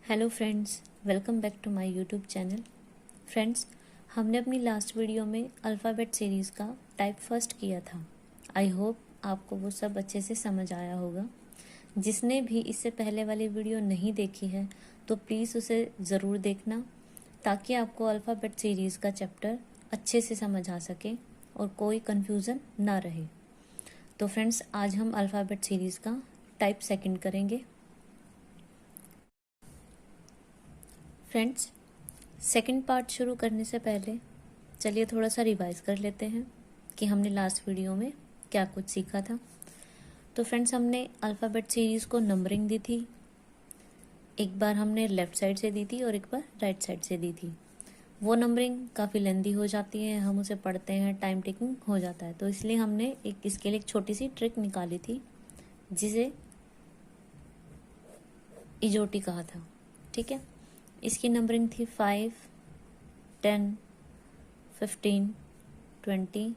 Hello friends, welcome back to my YouTube channel. Friends, हमने अपनी last video में alphabet series का type first किया था। आई होप आपको वो सब अच्छे से समझ आया होगा। जिसने भी इससे पहले वाली वीडियो नहीं देखी है तो प्लीज़ उसे ज़रूर देखना, ताकि आपको अल्फ़ाबेट सीरीज़ का चैप्टर अच्छे से समझ आ सके और कोई कन्फ्यूज़न ना रहे। तो फ्रेंड्स, आज हम अल्फ़ाबेट सीरीज़ का टाइप सेकंड करेंगे। फ्रेंड्स, सेकंड पार्ट शुरू करने से पहले चलिए थोड़ा सा रिवाइज कर लेते हैं कि हमने लास्ट वीडियो में क्या कुछ सीखा था। तो फ्रेंड्स, हमने अल्फ़ाबेट सीरीज़ को नंबरिंग दी थी। एक बार हमने लेफ़्ट साइड से दी थी और एक बार राइट साइड से दी थी। वो नंबरिंग काफ़ी लेंदी हो जाती है, हम उसे पढ़ते हैं, टाइम टेकिंग हो जाता है, तो इसलिए हमने इसके लिए एक छोटी सी ट्रिक निकाली थी जिसे इजोटी कहा था। ठीक है, इसकी नंबरिंग थी 5, 10, 15, 20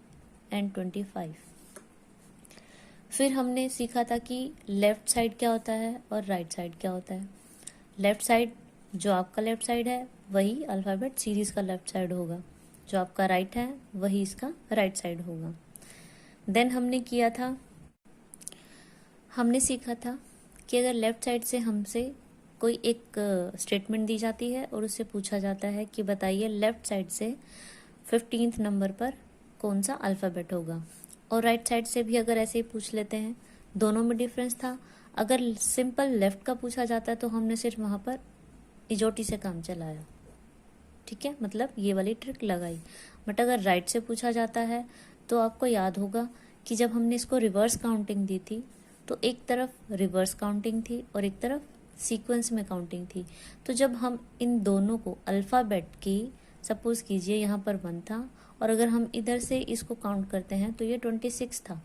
एंड 25। फिर हमने सीखा था कि लेफ़्ट साइड क्या होता है और राइट साइड क्या होता है। लेफ़्ट साइड, जो आपका लेफ़्ट साइड है वही अल्फ़ाबेट सीरीज़ का लेफ़्ट साइड होगा, जो आपका राइट है वही इसका राइट साइड होगा। देन हमने सीखा था कि अगर लेफ़्ट साइड से हमसे कोई एक स्टेटमेंट दी जाती है और उससे पूछा जाता है कि बताइए लेफ़्ट साइड से 15th नंबर पर कौन सा अल्फ़ाबेट होगा, और राइट साइड से भी अगर ऐसे ही पूछ लेते हैं, दोनों में डिफरेंस था। अगर सिंपल लेफ़्ट का पूछा जाता है तो हमने सिर्फ वहाँ पर इजोटी से काम चलाया, ठीक है, मतलब ये वाली ट्रिक लगाई। बट अगर राइट से पूछा जाता है तो आपको याद होगा कि जब हमने इसको रिवर्स काउंटिंग दी थी तो एक तरफ रिवर्स काउंटिंग थी और एक तरफ सीक्वेंस में काउंटिंग थी। तो जब हम इन दोनों को अल्फ़ाबेट की, सपोज कीजिए यहाँ पर 1 था और अगर हम इधर से इसको काउंट करते हैं तो ये 26 था,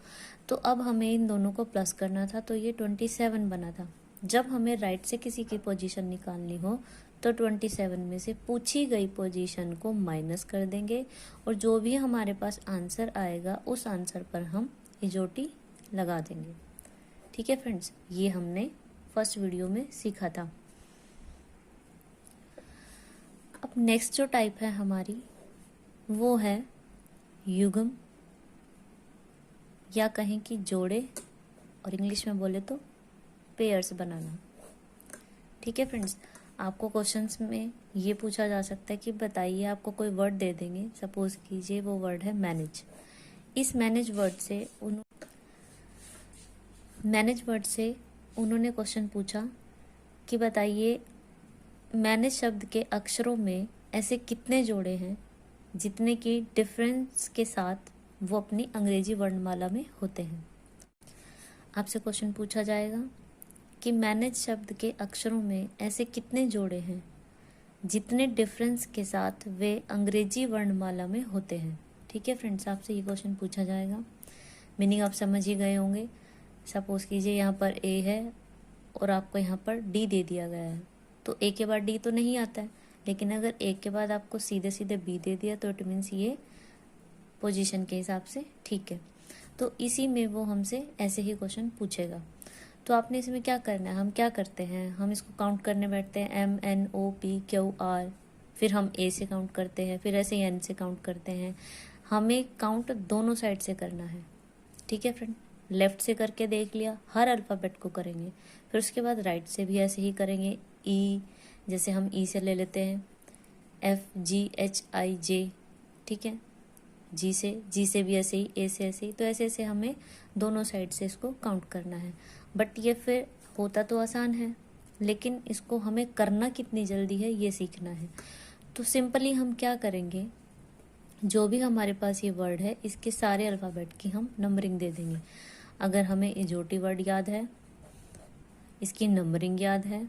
तो अब हमें इन दोनों को प्लस करना था तो ये 27 बना था। जब हमें राइट से किसी की पोजीशन निकालनी हो तो 27 में से पूछी गई पोजीशन को माइनस कर देंगे और जो भी हमारे पास आंसर आएगा उस आंसर पर हम इजोटी लगा देंगे। ठीक है फ्रेंड्स, ये हमने फर्स्ट वीडियो में सीखा था। अब नेक्स्ट जो टाइप है हमारी वो है युग्म, या कहें कि जोड़े, और इंग्लिश में बोले तो पेयर्स बनाना। ठीक है फ्रेंड्स, आपको क्वेश्चंस में ये पूछा जा सकता है कि बताइए, आपको कोई वर्ड दे देंगे, सपोज कीजिए वो वर्ड है मैनेज। इस मैनेज वर्ड से उन्होंने क्वेश्चन पूछा कि बताइए मैनेज शब्द के अक्षरों में ऐसे कितने जोड़े हैं जितने की डिफरेंस के साथ वो अपनी अंग्रेजी वर्णमाला में होते हैं। आपसे क्वेश्चन पूछा जाएगा कि मैनेज शब्द के अक्षरों में ऐसे कितने जोड़े हैं जितने डिफरेंस के साथ वे अंग्रेजी वर्णमाला में होते हैं। ठीक है फ्रेंड्स, आपसे ये क्वेश्चन पूछा जाएगा। मीनिंग आप समझ ही गए होंगे। सपोज कीजिए यहाँ पर ए है और आपको यहाँ पर डी दे दिया गया है, तो ए के बाद डी तो नहीं आता है, लेकिन अगर ए के बाद आपको सीधे सीधे बी दे दिया तो इट मीन्स ये पोजीशन के हिसाब से ठीक है। तो इसी में वो हमसे ऐसे ही क्वेश्चन पूछेगा। तो आपने इसमें क्या करना है, हम क्या करते हैं, हम इसको काउंट करने बैठते हैं, MNOPQR, फिर हम ए से काउंट करते हैं, फिर ऐसे एन से काउंट करते हैं। हमें काउंट दोनों साइड से करना है। ठीक है फ्रेंड, लेफ्ट से करके देख लिया, हर अल्फ़ाबेट को करेंगे, फिर उसके बाद राइट से भी ऐसे ही करेंगे। ई, जैसे हम ई से ले लेते हैं FGHIJ, ठीक है, जी से भी ऐसे ही, ए से ऐसे ही, तो ऐसे ऐसे हमें दोनों साइड से इसको काउंट करना है। बट ये फिर होता तो आसान है, लेकिन इसको हमें करना कितनी जल्दी है ये सीखना है। तो सिंपली हम क्या करेंगे, जो भी हमारे पास ये वर्ड है इसके सारे अल्फ़ाबेट की हम नंबरिंग दे देंगे। अगर हमें इजोटी वर्ड याद है, इसकी नंबरिंग याद है,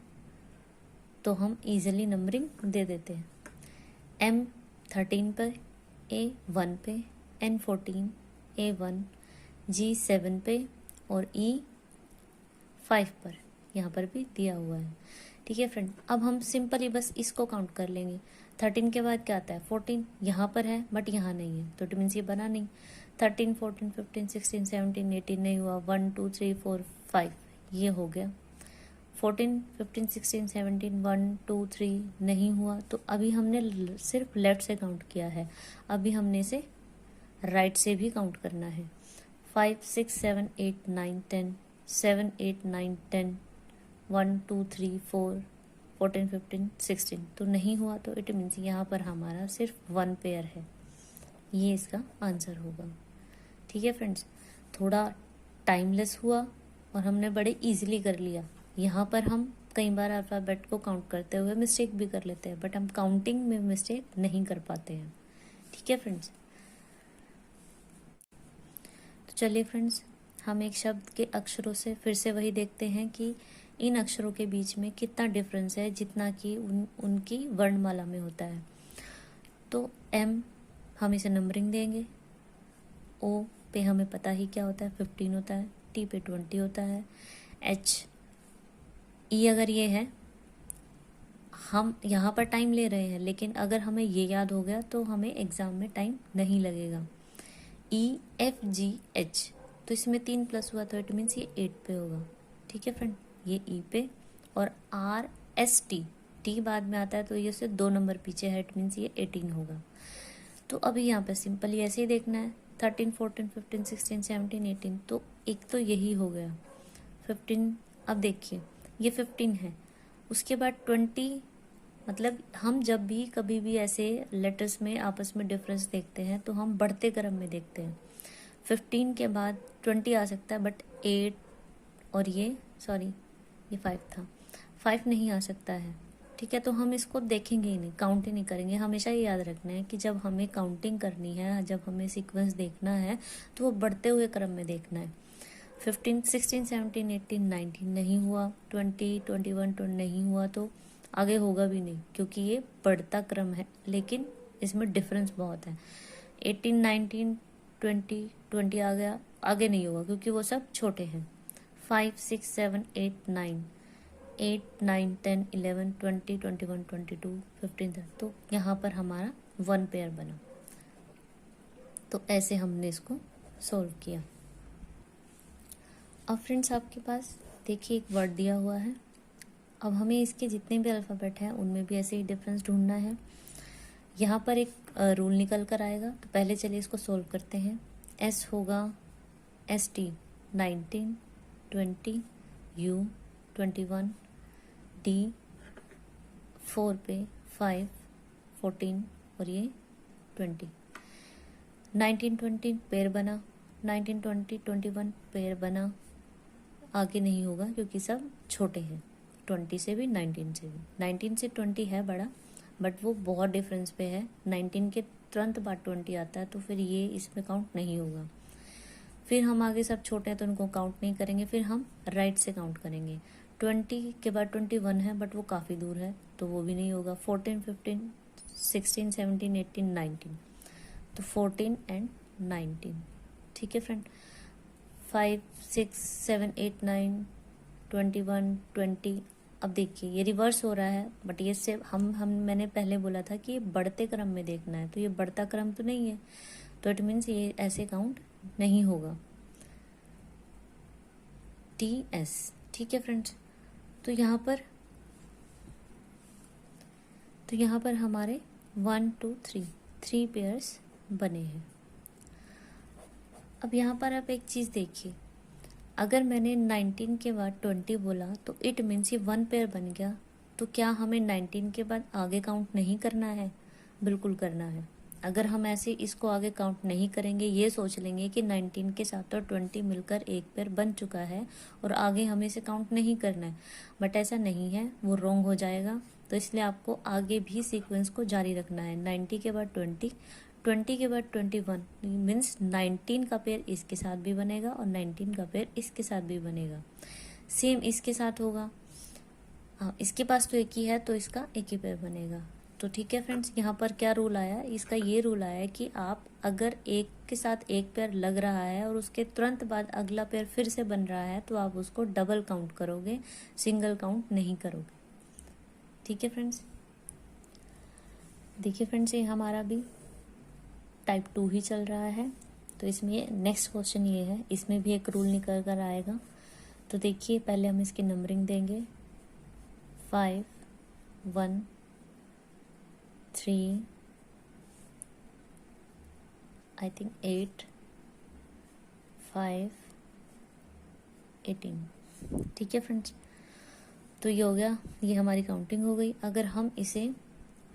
तो हम इजीली नंबरिंग दे देते हैं। M13 पर, A1 पे, N14, A1, G7 पे और E5 पर, यहाँ पर भी दिया हुआ है। ठीक है फ्रेंड, अब हम सिंपली बस इसको काउंट कर लेंगे। 13 के बाद क्या आता है, 14, यहाँ पर है बट यहाँ नहीं है, तो इट मीन्स ये बना नहीं। 13, 14, 15, 16, 17, 18 नहीं हुआ, 1 2 3 4 5 ये हो गया। 14, 15, 16, 17, 1, 2, 3 नहीं हुआ, तो अभी हमने सिर्फ लेफ्ट से काउंट किया है, अभी हमने इसे राइट से भी काउंट करना है। 5, 6, 7, 8, 9, 10, 7, 8, 9, 10, 1, 2, 3, 4, 14, 15, 16 तो नहीं हुआ, तो इट मीन्स यहाँ पर हमारा सिर्फ 1 पेयर है, ये इसका आंसर होगा। ठीक है फ्रेंड्स, थोड़ा टाइमलेस हुआ और हमने बड़े इजीली कर लिया। यहाँ पर हम कई बार अल्फ़ाबेट को काउंट करते हुए मिस्टेक भी कर लेते हैं, बट हम काउंटिंग में मिस्टेक नहीं कर पाते हैं। ठीक है फ्रेंड्स, तो चलिए फ्रेंड्स, हम एक शब्द के अक्षरों से फिर से वही देखते हैं कि इन अक्षरों के बीच में कितना डिफरेंस है, जितना कि उनकी वर्णमाला में होता है। तो एम हम इसे नंबरिंग देंगे, ओ पे हमें पता ही क्या होता है, 15 होता है, टी पे 20 होता है, एच ई अगर ये है, हम यहाँ पर टाइम ले रहे हैं, लेकिन अगर हमें ये याद हो गया तो हमें एग्ज़ाम में टाइम नहीं लगेगा। ई एफ जी एच, तो इसमें 3 प्लस हुआ तो इट मीन्स ये 8 पे होगा। ठीक है फ्रेंड, ये ई पे, और आर एस टी, टी बाद में आता है तो ये उससे 2 नंबर पीछे है, इट मीन्स ये 18 होगा। तो अभी यहाँ पे सिंपली ऐसे ही देखना है, 13, 14, 15, 16, 17, 18, तो एक तो यही हो गया 15। अब देखिए ये 15 है, उसके बाद 20, मतलब हम जब भी कभी भी ऐसे लेटर्स में आपस में डिफरेंस देखते हैं तो हम बढ़ते क्रम में देखते हैं। 15 के बाद 20 आ सकता है, बट 8 और ये 5 था, 5 नहीं आ सकता है। ठीक है, तो हम इसको देखेंगे ही नहीं, काउंट ही नहीं करेंगे। हमेशा ये याद रखना है कि जब हमें काउंटिंग करनी है, जब हमें सीक्वेंस देखना है, तो वो बढ़ते हुए क्रम में देखना है। 15, 16, 17, 18, 19 नहीं हुआ, 20, 21 तो नहीं हुआ, तो आगे होगा भी नहीं, क्योंकि ये बढ़ता क्रम है, लेकिन इसमें डिफरेंस बहुत है। 18, 19, 20, 20 आ गया, आगे नहीं होगा क्योंकि वो सब छोटे हैं। 5, 6, 7, 8, 9, 8, 9, 10, 11, 20, 21, 22, 15 तक, तो यहाँ पर हमारा 1 पेयर बना। तो ऐसे हमने इसको सॉल्व किया। अब फ्रेंड्स आपके पास देखिए एक वर्ड दिया हुआ है, अब हमें इसके जितने भी अल्फ़ाबेट हैं उनमें भी ऐसे ही डिफरेंस ढूंढना है। यहाँ पर एक रूल निकल कर आएगा, तो पहले चलिए इसको सॉल्व करते हैं। एस होगा ST 19, 20, U 21, D 4 पे 5, 14 और ये 20। 19, 20 पेयर बना, 19, 20, 21 पेयर बना, आगे नहीं होगा क्योंकि सब छोटे हैं, 20 से भी 19 से भी। 19 से 20 है बड़ा, बट वो बहुत डिफरेंस पे है, 19 के तुरंत बाद 20 आता है, तो फिर ये इसमें काउंट नहीं होगा। फिर हम आगे सब छोटे हैं तो उनको काउंट नहीं करेंगे, फिर हम राइट से काउंट करेंगे। 20 के बाद 21 है, बट वो काफ़ी दूर है तो वो भी नहीं होगा। 14, 15, 16, 17, 18, 19, तो 14 एंड 19। ठीक है फ्रेंड, 5, 6, 7, 8, 9, 21, 20। अब देखिए ये रिवर्स हो रहा है, बट ये से हम मैंने पहले बोला था कि ये बढ़ते क्रम में देखना है, तो ये बढ़ता क्रम तो नहीं है, तो इट मीन्स ये ऐसे काउंट नहीं होगा। TS। ठीक है फ्रेंड्स, तो यहाँ पर हमारे 1, 2, 3 पेयर्स बने हैं। अब यहाँ पर आप एक चीज़ देखिए, अगर मैंने 19 के बाद 20 बोला तो इट मीन्स ये 1 पेयर बन गया, तो क्या हमें 19 के बाद आगे काउंट नहीं करना है? बिल्कुल करना है। अगर हम ऐसे इसको आगे काउंट नहीं करेंगे, ये सोच लेंगे कि 19 के साथ तो 20 मिलकर एक पेयर बन चुका है और आगे हमें इसे काउंट नहीं करना है, बट ऐसा नहीं है, वो रॉन्ग हो जाएगा। तो इसलिए आपको आगे भी सीक्वेंस को जारी रखना है। 90 के बाद 20, 20 के बाद 21 मीन्स 19 का पेयर इसके साथ भी बनेगा और 19 का पेयर इसके साथ भी बनेगा। सेम इसके साथ होगा, हाँ इसके पास तो एक ही है तो इसका एक ही पेयर बनेगा। तो ठीक है फ्रेंड्स, यहाँ पर क्या रूल आया, इसका ये रूल आया कि आप अगर एक के साथ एक पेयर लग रहा है और उसके तुरंत बाद अगला पेयर फिर से बन रहा है तो आप उसको डबल काउंट करोगे, सिंगल काउंट नहीं करोगे। ठीक है फ्रेंड्स, देखिए फ्रेंड्स, ये हमारा भी टाइप 2 ही चल रहा है, तो इसमें नेक्स्ट क्वेश्चन ये है, इसमें भी एक रूल निकल कर आएगा। तो देखिए पहले हम इसकी नंबरिंग देंगे, 5 1 3 आई थिंक 8 5 18। ठीक है फ्रेंड्स, तो ये हो गया, ये हमारी काउंटिंग हो गई। अगर हम इसे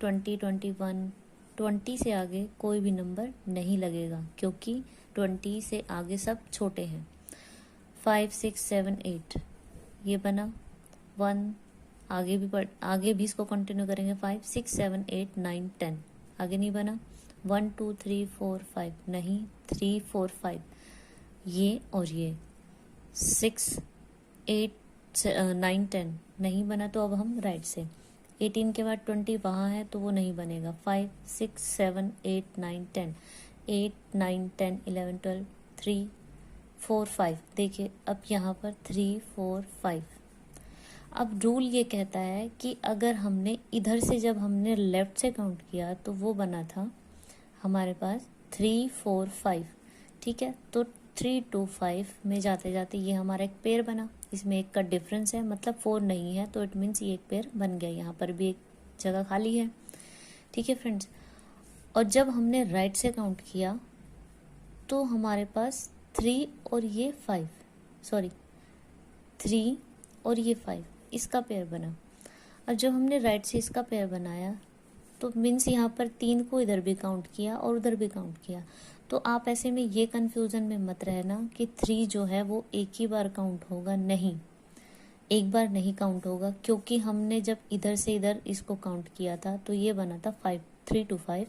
20 21 20 से आगे कोई भी नंबर नहीं लगेगा, क्योंकि 20 से आगे सब छोटे हैं। 5 6 7 8 ये बना 1, आगे भी इसको कंटिन्यू करेंगे। 5 6 7 8 9 10 आगे नहीं बना। 1 2 3 4 5 नहीं, 3 4 5 ये और ये। 6 8 9 10 नहीं बना, तो अब हम राइट से 18 के बाद 20 वहाँ है तो वो नहीं बनेगा। 5 6 7 8 9 10 8 9 10 11 12 3 4 5 देखिए अब यहाँ पर 3 4 5। अब रूल ये कहता है कि अगर हमने इधर से जब हमने लेफ्ट से काउंट किया तो वो बना था हमारे पास 3 4 5। ठीक है, तो 3 2 5 में जाते जाते ये हमारा एक पेयर बना, इसमें एक का डिफरेंस है, मतलब 4 नहीं है, तो इट मीन्स ये एक पेयर बन गया। यहाँ पर भी एक जगह खाली है। ठीक है फ्रेंड्स, और जब हमने राइट से काउंट किया तो हमारे पास 3 और ये 5, सॉरी 3 और ये 5 इसका पेयर बना। अब जब हमने राइट से इसका पेयर बनाया तो मीन्स यहाँ पर 3 को इधर भी काउंट किया और उधर भी काउंट किया। तो आप ऐसे में ये कंफ्यूजन में मत रहना कि 3 जो है वो एक ही बार काउंट होगा, नहीं, एक बार नहीं काउंट होगा, क्योंकि हमने जब इधर से इधर इसको काउंट किया था तो ये बना था 5 3 2 5,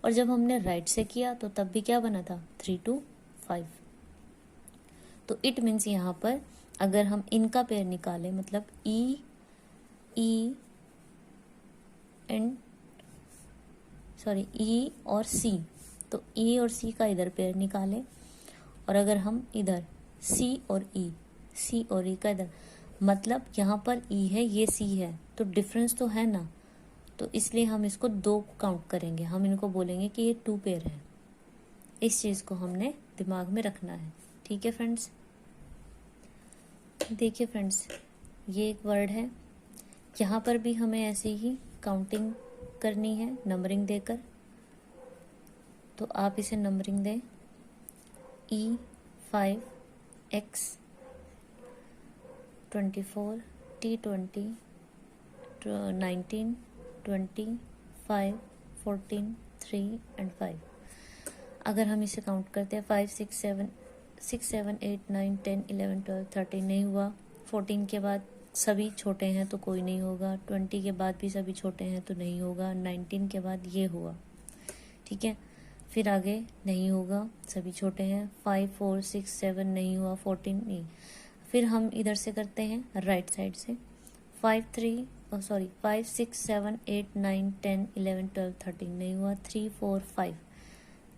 और जब हमने राइट से किया तो तब भी क्या बना था 3 2 5। तो इट मीन्स यहाँ पर अगर हम इनका पेयर निकालें, मतलब ई और सी, तो ई और सी का इधर पेयर निकालें, और अगर हम इधर सी और ई का इधर, मतलब यहाँ पर ई है ये सी है, तो डिफरेंस तो है ना, तो इसलिए हम इसको 2 काउंट करेंगे, हम इनको बोलेंगे कि ये 2 पेयर है। इस चीज़ को हमने दिमाग में रखना है। ठीक है फ्रेंड्स, देखिए फ्रेंड्स ये एक वर्ड है, यहाँ पर भी हमें ऐसे ही काउंटिंग करनी है नंबरिंग देकर। तो आप इसे नंबरिंग दें E5 X 24 T20 19 20 5 14 3 एंड 5। अगर हम इसे काउंट करते हैं 5 6 7 8 9 10 11 12 13 नहीं हुआ। 14 के बाद सभी छोटे हैं तो कोई नहीं होगा। 20 के बाद भी सभी छोटे हैं तो नहीं होगा। 19 के बाद ये हुआ, ठीक है, फिर आगे नहीं होगा, सभी छोटे हैं। 5 4 6 7 नहीं हुआ। 14 नहीं। फिर हम इधर से करते हैं राइट साइड से 5 6 7 8 9 10 11 12 13 नहीं हुआ। 3 4 5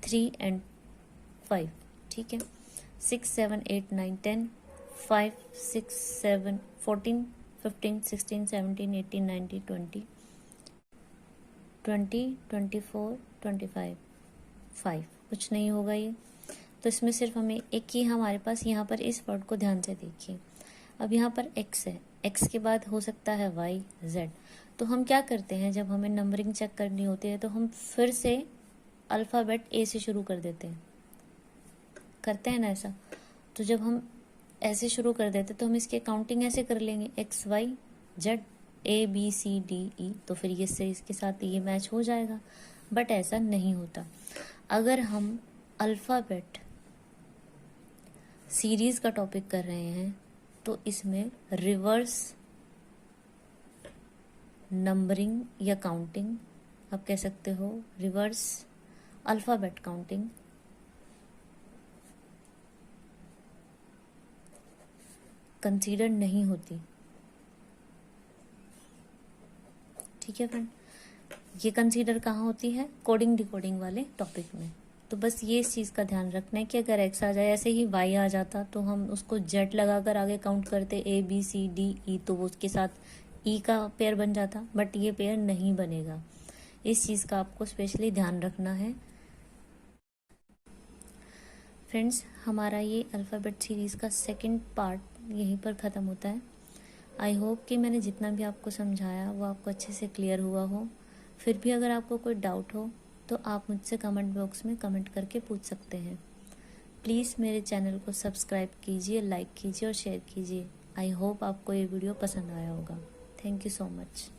3 एंड 5, ठीक है। 6 7 8 9 10 5 6 7 14 15 16 17 18 19 20 24 25 5 कुछ नहीं होगा ये। तो इसमें सिर्फ हमें एक ही हमारे पास, यहाँ पर इस वर्ड को ध्यान से देखिए। अब यहाँ पर x है, x के बाद हो सकता है y z। तो हम क्या करते हैं, जब हमें नंबरिंग चेक करनी होती है तो हम फिर से अल्फ़ाबेट a से शुरू कर देते हैं, करते हैं ना ऐसा। तो जब हम ऐसे शुरू कर देते तो हम इसके काउंटिंग ऐसे कर लेंगे x y z a b c d e, तो फिर ये से इसके साथ ये मैच हो जाएगा। बट ऐसा नहीं होता। अगर हम अल्फ़ाबेट सीरीज़ का टॉपिक कर रहे हैं तो इसमें रिवर्स नंबरिंग या काउंटिंग, आप कह सकते हो रिवर्स अल्फ़ाबेट काउंटिंग, कंसीडर नहीं होती। ठीक है फ्रेंड, ये कंसीडर कहाँ होती है, कोडिंग डिकोडिंग वाले टॉपिक में। तो बस ये इस चीज़ का ध्यान रखना है कि अगर एक्स आ जाए, ऐसे ही वाई आ जाता तो हम उसको जेड लगाकर आगे काउंट करते A B C D E, तो वो उसके साथ ई का पेयर बन जाता, बट ये पेयर नहीं बनेगा। इस चीज़ का आपको स्पेशली ध्यान रखना है फ्रेंड्स। हमारा ये अल्फ़ाबेट सीरीज़ का सेकंड पार्ट यहीं पर ख़त्म होता है। आई होप कि मैंने जितना भी आपको समझाया वो आपको अच्छे से क्लियर हुआ हो। फिर भी अगर आपको कोई डाउट हो तो आप मुझसे कमेंट बॉक्स में कमेंट करके पूछ सकते हैं। प्लीज़ मेरे चैनल को सब्सक्राइब कीजिए, लाइक कीजिए और शेयर कीजिए। आई होप आपको ये वीडियो पसंद आया होगा। Thank you so much.